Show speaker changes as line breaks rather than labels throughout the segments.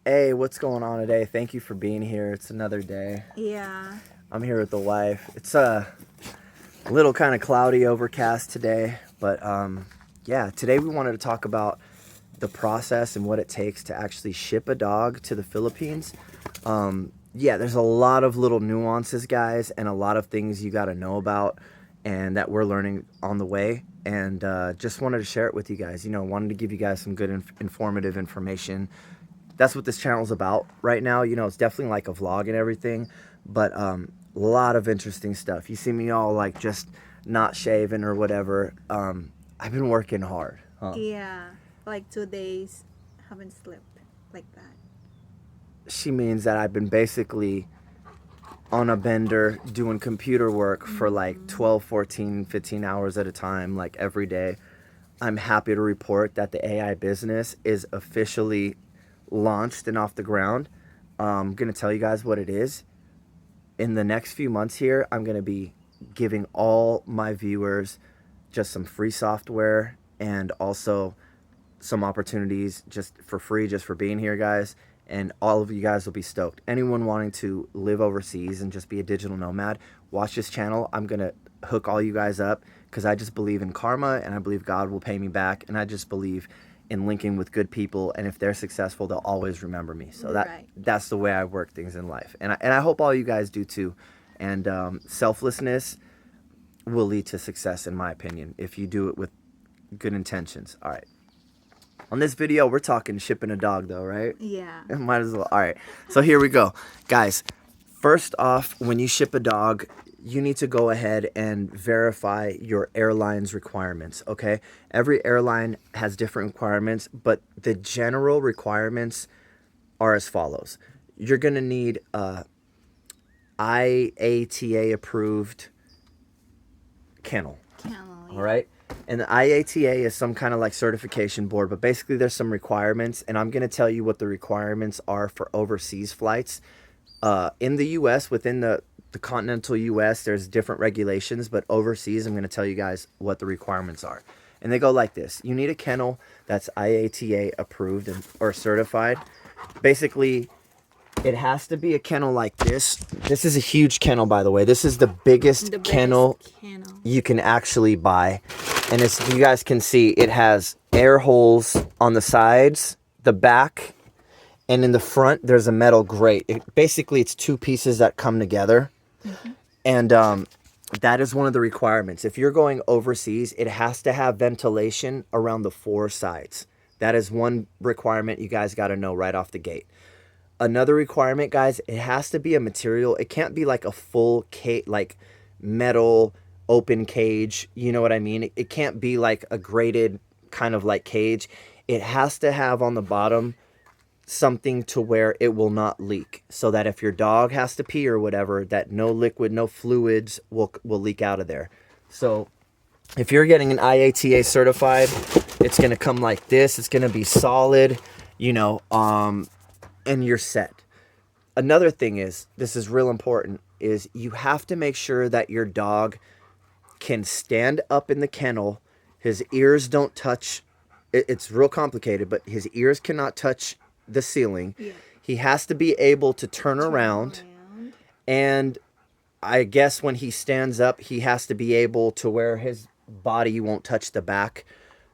Hey, what's going on today? Thank you for being here. It's another day.
Yeah.
I'm here with the wife. It's a little kind of cloudy, overcast today, but yeah, today we wanted to talk about the process and what it takes to actually ship a dog to the Philippines. Yeah, there's a lot of little nuances, guys, and a lot of things you got to know about and that we're learning on the way. And just wanted to share it with you guys. Wanted to give you guys some good informative information. That's what this channel is about right now. It's definitely like a vlog and everything, but a lot of interesting stuff. You see me all like just not shaving or whatever. I've been working hard, huh?
Yeah. Like 2 days haven't slept like that.
She means that I've been basically on a bender doing computer work for like 12, 14, 15 hours at a time, like every day. I'm happy to report that the AI business is officially launched and off the ground. I'm going to tell you guys what it is. In the next few months here, I'm going to be giving all my viewers just some free software and also some opportunities just for free, just for being here, guys. And all of you guys will be stoked. Anyone wanting to live overseas and just be a digital nomad, watch this channel. I'm going to hook all you guys up because I just believe in karma and I believe God will pay me back. And I just believe in linking with good people. And if they're successful, they'll always remember me. So
Right.
that's the way I work things in life. And I hope all you guys do too. And selflessness will lead to success, in my opinion, if you do it with good intentions. All right. On this video, we're talking shipping a dog, though, right?
Yeah.
Might as well. All right. So here we go. Guys, first off, when you ship a dog, you need to go ahead and verify your airline's requirements, okay? Every airline has different requirements, but the general requirements are as follows. You're going to need a IATA approved kennel.
Camel,
All
yeah.
right. And the IATA is some kind of like certification board, but basically there's some requirements, and I'm going to tell you what the requirements are for overseas flights. In the U.S., within the continental U.S., there's different regulations, but overseas, I'm going to tell you guys what the requirements are. And they go like this. You need a kennel that's IATA approved or certified. Basically, it has to be a kennel like this. This is a huge kennel, by the way. This is the biggest
The biggest
kennel
kennel.
you can actually buy. And as you guys can see, it has air holes on the sides, the back, and in the front, there's a metal grate. Basically, it's two pieces that come together. And that is one of the requirements. If you're going overseas, it has to have ventilation around the four sides. That is one requirement you guys got to know right off the gate. Another requirement, guys, it has to be a material. It can't be like a full cage, like metal open cage. You know what I mean? It can't be like a grated kind of like cage. It has to have on the bottom something to where it will not leak, so that if your dog has to pee or whatever, that no liquid, no fluids will leak out of there. So if you're getting an IATA certified, it's going to come like this. It's going to be solid, and you're set. Another thing is, this is real important, is you have to make sure that your dog can stand up in the kennel. His ears don't touch. It's real complicated, but his ears cannot touch the ceiling.
Yeah.
He has to be able to turn
Turn
around.
around.
And I guess when he stands up, he has to be able to where his body won't touch the back.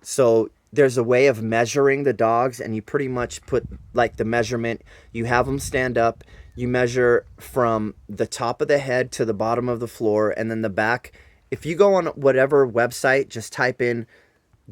So there's a way of measuring the dogs, and you pretty much put like the measurement. You have them stand up. You measure from the top of the head to the bottom of the floor, and then the back. If you go on whatever website, just type in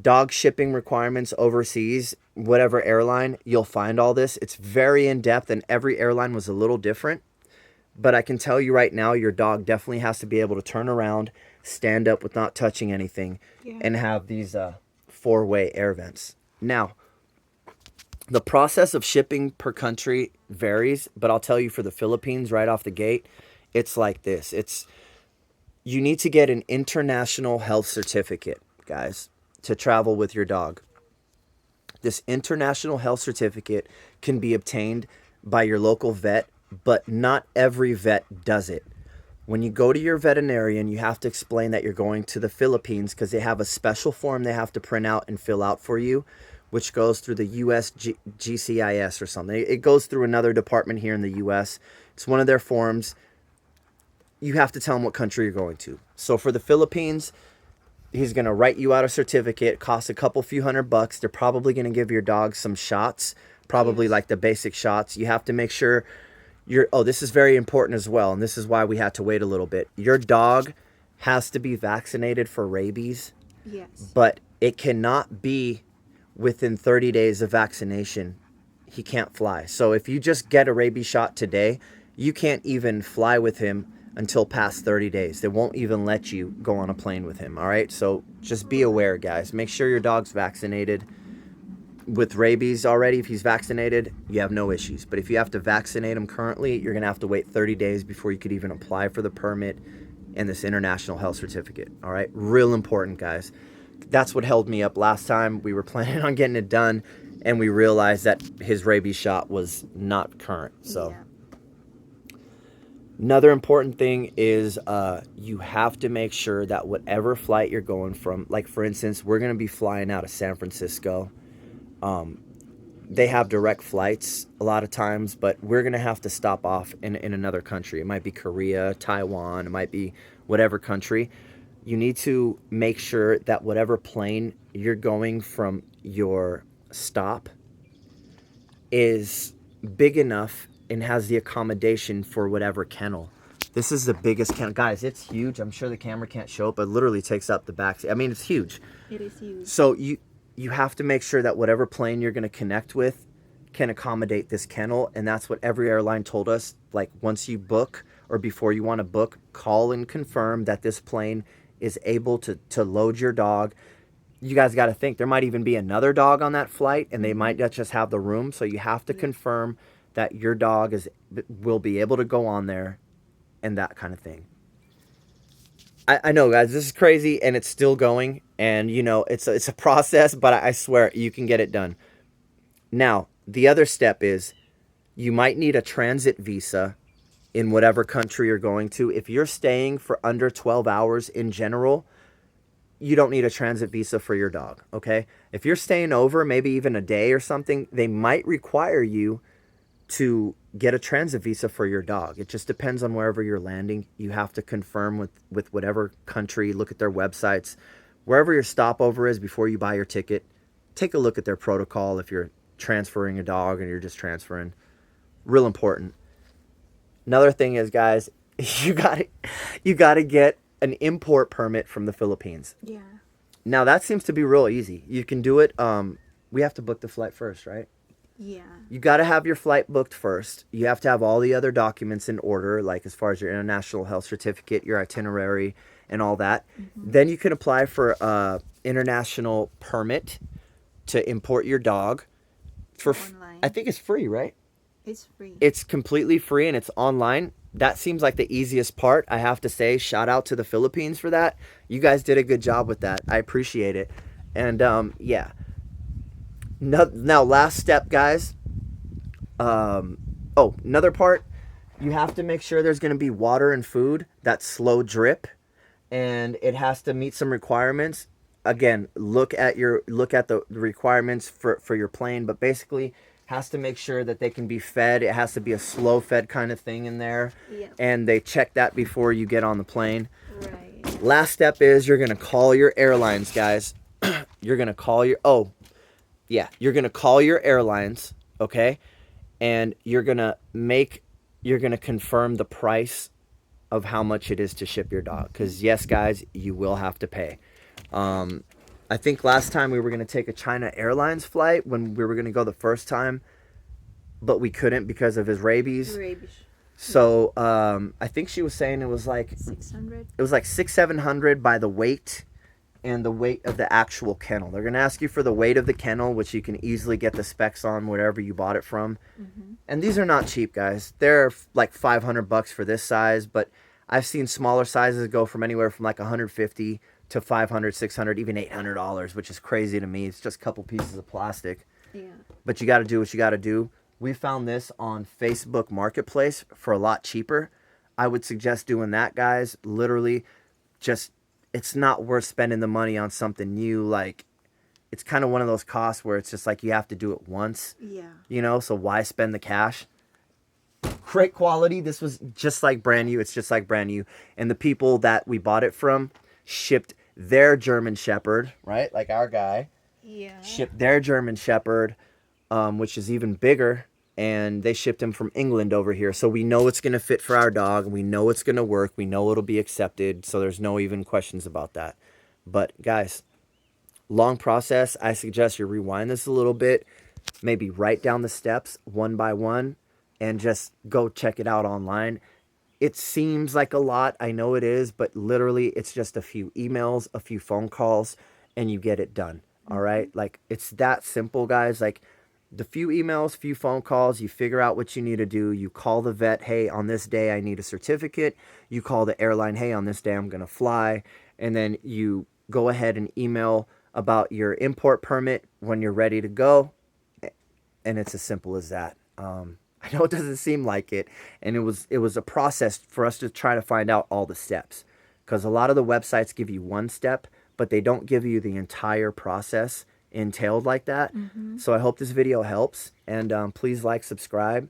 dog shipping requirements overseas, whatever airline, you'll find all this. It's very in depth, and every airline was a little different. But I can tell you right now, your dog definitely has to be able to turn around, stand up with not touching anything,
Yeah.
and have these four-way air vents. Now, the process of shipping per country varies, but I'll tell you for the Philippines right off the gate, it's like this. You need to get an international health certificate, guys, to travel with your dog. This international health certificate can be obtained by your local vet, but not every vet does it. When you go to your veterinarian, you have to explain that you're going to the Philippines because they have a special form they have to print out and fill out for you, which goes through the GCIS or something. It goes through another department here in the US. It's one of their forms. You have to tell them what country you're going to. So for the Philippines, he's going to write you out a certificate. Costs a couple few $100. They're probably going to give your dog some shots, probably like the basic shots. You have to make sure this is very important as well, and this is why we had to wait a little bit. Your dog has to be vaccinated for rabies.
Yes.
But it cannot be within 30 days of vaccination. He can't fly. So if you just get a rabies shot today, you can't even fly with him until past 30 days. They won't even let you go on a plane with him, all right? So just be aware, guys. Make sure your dog's vaccinated. With rabies already, if he's vaccinated, you have no issues. But if you have to vaccinate him currently, you're going to have to wait 30 days before you could even apply for the permit and this international health certificate, all right? Real important, guys. That's what held me up last time. We were planning on getting it done, and we realized that his rabies shot was not current. So another important thing is you have to make sure that whatever flight you're going from, like for instance, we're going to be flying out of San Francisco. They have direct flights a lot of times, but we're going to have to stop off in another country. It might be Korea, Taiwan, it might be whatever country. You need to make sure that whatever plane you're going from your stop is big enough and has the accommodation for whatever kennel. This is the biggest kennel. Guys, it's huge. I'm sure the camera can't show it, but it literally takes up the back. I mean, it's huge.
It is huge.
So you have to make sure that whatever plane you're going to connect with can accommodate this kennel. And that's what every airline told us. Like once you book or before you want to book, call and confirm that this plane is able to load your dog. You guys got to think there might even be another dog on that flight and they might not just have the room. So you have to confirm that your dog will be able to go on there and that kind of thing. I know, guys, this is crazy and it's still going, and you know it's a process, but I swear you can get it done. Now, the other step is you might need a transit visa in whatever country you're going to. If you're staying for under 12 hours in general, you don't need a transit visa for your dog, okay? If you're staying over, maybe even a day or something, they might require you to get a transit visa for your dog. It just depends on wherever you're landing. You have to confirm with whatever country, look at their websites. Wherever your stopover is before you buy your ticket, take a look at their protocol if you're transferring a dog and you're just transferring. Real important. Another thing is, guys, you gotta get an import permit from the Philippines.
Yeah.
Now that seems to be real easy. You can do it. We have to book the flight first, right?
Yeah.
You got to have your flight booked first. You have to have all the other documents in order, like as far as your international health certificate, your itinerary, and all that. Then you can apply for a international permit to import your dog.
Online.
I think it's free, right?
It's free.
It's completely free and it's online. That seems like the easiest part. I have to say, shout out to the Philippines for that. You guys did a good job with that. I appreciate it. And yeah. Now, last step, guys. Another part. You have to make sure there's going to be water and food that's slow drip, and it has to meet some requirements. Again, look at the requirements for your plane, but basically has to make sure that they can be fed. It has to be a slow fed kind of thing in there.
Yeah.
And they check that before you get on the plane.
Right.
Last step is you're going to call your airlines, guys. You're going to call you're going to call your airlines, okay? And you're going to confirm the price of how much it is to ship your dog. Cuz yes, guys, you will have to pay. I think last time we were going to take a China Airlines flight when we were going to go the first time, but we couldn't because of his rabies. So, I think she was saying it was like
600.
It was like 600-700 by the weight and the weight of the actual kennel. They're going to ask you for the weight of the kennel, which you can easily get the specs on wherever you bought it from. And these are not cheap, guys. They're like $500 for this size, but I've seen smaller sizes go from anywhere from like $150 to $500, $600, even $800, which is crazy to me. It's just a couple pieces of plastic.
Yeah.
But you got to do what you got to do. We found this on Facebook Marketplace for a lot cheaper. I would suggest doing that, guys. Literally, just it's not worth spending the money on something new. Like, it's kind of one of those costs where it's just like you have to do it once,
Yeah.
you know, so why spend the cash? Great quality. This was just like brand new. It's just like brand new. And the people that we bought it from shipped their German Shepherd, right? Like our guy,
Yeah.
shipped their German Shepherd, which is even bigger. And they shipped him from England over here. So we know it's going to fit for our dog. We know it's going to work. We know it'll be accepted. So there's no even questions about that. But guys, long process. I suggest you rewind this a little bit, maybe write down the steps one by one, and just go check it out online. It seems like a lot. I know it is, but literally it's just a few emails, a few phone calls, and you get it done. All right. Like it's that simple, guys. Like the few emails, few phone calls, you figure out what you need to do. You call the vet, hey, on this day I need a certificate. You call the airline, hey, on this day I'm going to fly. And then you go ahead and email about your import permit when you're ready to go. And it's as simple as that. I know it doesn't seem like it, and it was a process for us to try to find out all the steps, because a lot of the websites give you one step, but they don't give you the entire process entailed like that. So I hope this video helps, and please like, subscribe,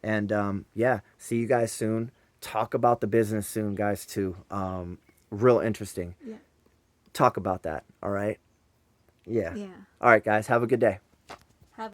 and yeah, see you guys soon. Talk about the business soon, guys, too. Real interesting.
Yeah.
Talk about that. All right. Yeah.
Yeah.
All right, guys. Have a good day.